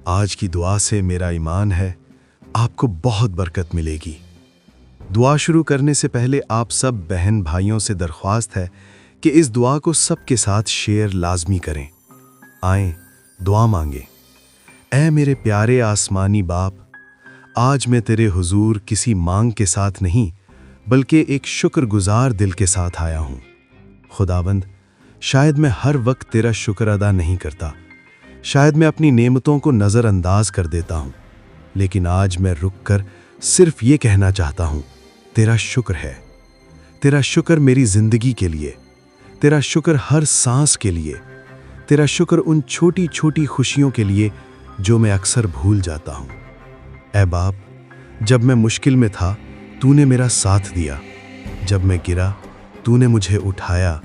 آج کی دعا سے میرا ایمان ہے آپ کو بہت برکت ملے گی۔ دعا شروع کرنے سے پہلے آپ سب بہن بھائیوں سے درخواست ہے کہ اس دعا کو سب کے ساتھ شیئر لازمی کریں۔ آئیں دعا مانگیں۔ اے میرے پیارے آسمانی باپ، آج میں تیرے حضور کسی مانگ کے ساتھ نہیں بلکہ ایک شکر گزار دل کے ساتھ آیا ہوں۔ خداوند، شاید میں ہر وقت تیرا شکر ادا نہیں کرتا، شاید میں اپنی نعمتوں کو نظر انداز کر دیتا ہوں، لیکن آج میں رک کر صرف یہ کہنا چاہتا ہوں، تیرا شکر ہے۔ تیرا شکر میری زندگی کے لیے، تیرا شکر ہر سانس کے لیے، تیرا شکر ان چھوٹی چھوٹی خوشیوں کے لیے جو میں اکثر بھول جاتا ہوں۔ اے باپ، جب میں مشکل میں تھا تو نے میرا ساتھ دیا، جب میں گرا تو نے مجھے اٹھایا،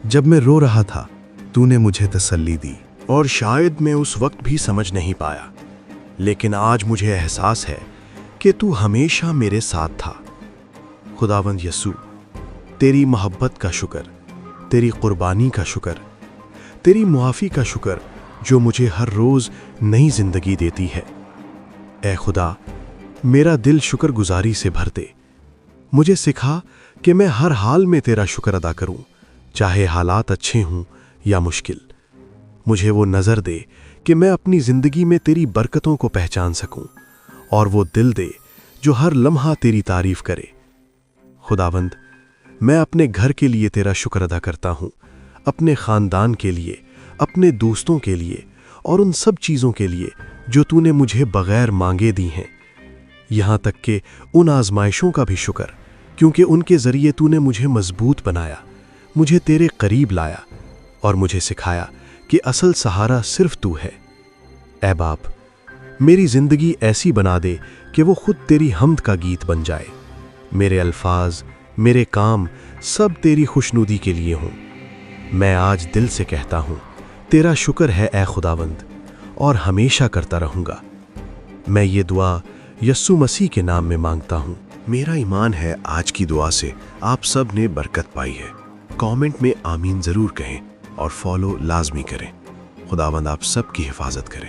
جب میں رو رہا تھا تو نے مجھے تسلی دی۔ اور شاید میں اس وقت بھی سمجھ نہیں پایا، لیکن آج مجھے احساس ہے کہ تو ہمیشہ میرے ساتھ تھا۔ خداوند یسوع، تیری محبت کا شکر، تیری قربانی کا شکر، تیری معافی کا شکر جو مجھے ہر روز نئی زندگی دیتی ہے۔ اے خدا، میرا دل شکر گزاری سے بھر دے۔ مجھے سکھا کہ میں ہر حال میں تیرا شکر ادا کروں، چاہے حالات اچھے ہوں یا مشکل۔ مجھے وہ نظر دے کہ میں اپنی زندگی میں تیری برکتوں کو پہچان سکوں، اور وہ دل دے جو ہر لمحہ تیری تعریف کرے۔ خداوند، میں اپنے گھر کے لیے تیرا شکر ادا کرتا ہوں، اپنے خاندان کے لیے، اپنے دوستوں کے لیے، اور ان سب چیزوں کے لیے جو تو نے مجھے بغیر مانگے دی ہیں، یہاں تک کہ ان آزمائشوں کا بھی شکر، کیونکہ ان کے ذریعے تو نے مجھے مضبوط بنایا، مجھے تیرے قریب لایا، اور مجھے سکھایا کہ اصل سہارا صرف تو ہے۔ اے باپ، میری زندگی ایسی بنا دے کہ وہ خود تیری حمد کا گیت بن جائے۔ میرے الفاظ، میرے کام سب تیری خوشنودی کے لیے ہوں۔ میں آج دل سے کہتا ہوں، تیرا شکر ہے اے خداوند، اور ہمیشہ کرتا رہوں گا۔ میں یہ دعا یسوع مسیح کے نام میں مانگتا ہوں۔ میرا ایمان ہے آج کی دعا سے آپ سب نے برکت پائی ہے۔ کامنٹ میں آمین ضرور کہیں اور فالو لازمی کریں۔ خداوند آپ سب کی حفاظت کرے۔